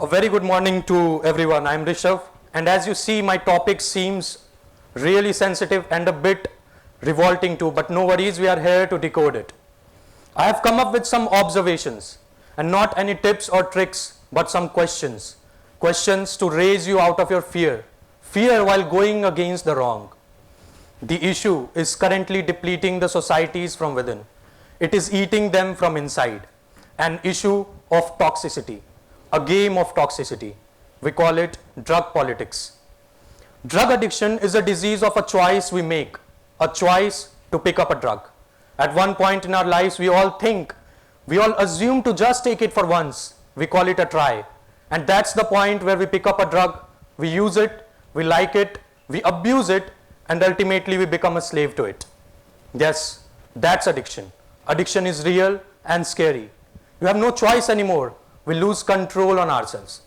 A very good morning to everyone. I'm Rishav, and as you see, my topic seems really sensitive and a bit revolting too, but no worries, we are here to decode it. I have come up with some observations and not any tips or tricks, but some questions. Questions to raise you out of your fear while going against the wrong. The issue is currently depleting the societies from within. It is eating them from inside. An issue of toxicity, a game of toxicity. We call it drug politics. Drug addiction is a disease of a choice we make, a choice to pick up a drug. At one point in our lives, we all assume to just take it for once. We call it a try. And that's the point where we pick up a drug, we use it, we like it, we abuse it, and ultimately we become a slave to it. Yes, that's addiction. Addiction is real and scary. You have no choice anymore. We lose control on ourselves.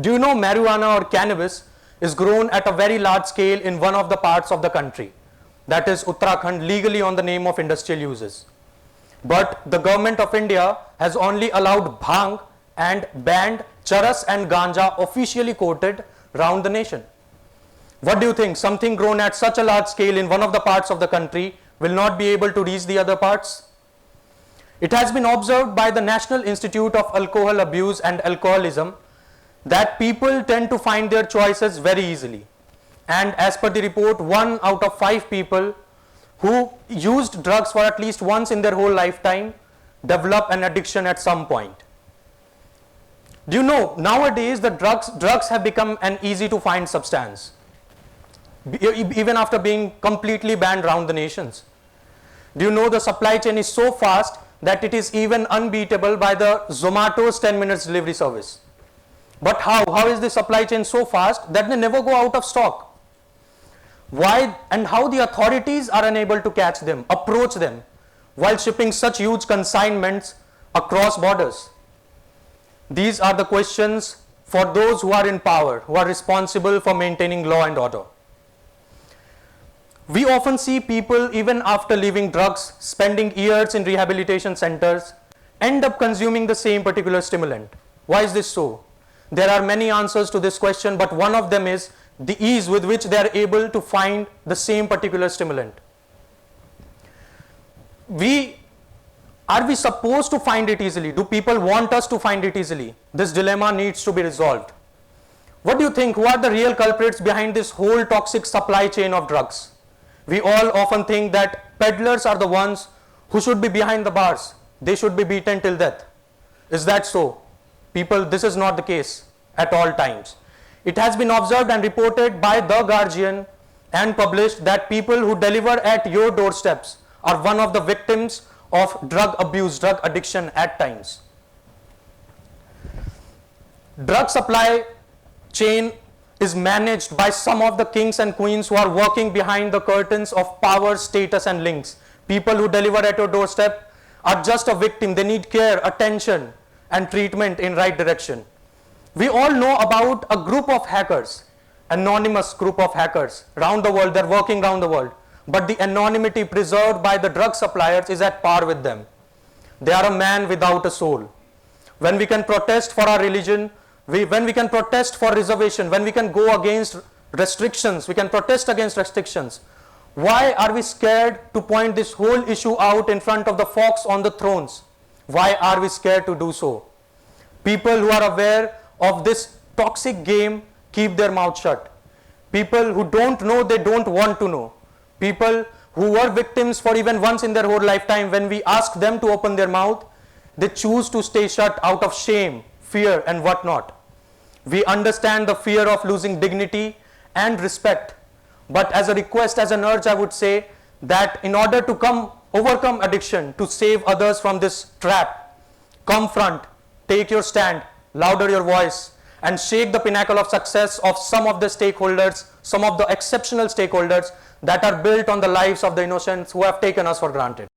Do you know marijuana or cannabis is grown at a very large scale in one of the parts of the country, that is Uttarakhand, legally on the name of industrial uses. But the government of India has only allowed bhang and banned charas and ganja officially quoted round the nation. What do you think? Something grown at such a large scale in one of the parts of the country will not be able to reach the other parts? It has been observed by the National Institute of Alcohol Abuse and Alcoholism that people tend to find their choices very easily. And as per the report, 1 out of 5 people who used drugs for at least once in their whole lifetime develop an addiction at some point. Do you know, nowadays the drugs have become an easy to find substance, even after being completely banned around the nations. Do you know the supply chain is so fast that it is even unbeatable by the Zomato's 10 minutes delivery service? But how is the supply chain so fast that they never go out of stock? Why and how the authorities are unable to catch them, approach them, while shipping such huge consignments across borders? These are the questions for those who are in power, who are responsible for maintaining law and order. We often see people, even after leaving drugs, spending years in rehabilitation centers, end up consuming the same particular stimulant. Why is this so? There are many answers to this question, but one of them is the ease with which they are able to find the same particular stimulant. Are we supposed to find it easily? Do people want us to find it easily? This dilemma needs to be resolved. What do you think? Who are the real culprits behind this whole toxic supply chain of drugs? We all often think that peddlers are the ones who should be behind the bars. They should be beaten till death. Is that so? People, this is not the case at all times. It has been observed and reported by The Guardian and published that people who deliver at your doorsteps are one of the victims of drug abuse, drug addiction at times. Drug supply chain is managed by some of the kings and queens who are working behind the curtains of power, status and links. People who deliver at your doorstep are just a victim. They need care, attention and treatment in right direction. We all know about a group of hackers, anonymous group of hackers around the world. They're working around the world, but the anonymity preserved by the drug suppliers is at par with them. They are a man without a soul. When we can protest for our religion, when we can protest for reservation, when we can go against restrictions, we can protest against restrictions. Why are we scared to point this whole issue out in front of the fox on the thrones? Why are we scared to do so? People who are aware of this toxic game keep their mouth shut. People who don't know, they don't want to know. People who were victims for even once in their whole lifetime, when we ask them to open their mouth, they choose to stay shut out of shame, fear and whatnot. We understand the fear of losing dignity and respect, but as a request, as an urge, I would say that in order to overcome addiction, to save others from this trap, come front, take your stand, louder your voice, and shake the pinnacle of success of some of the stakeholders, some of the exceptional stakeholders that are built on the lives of the innocents who have taken us for granted.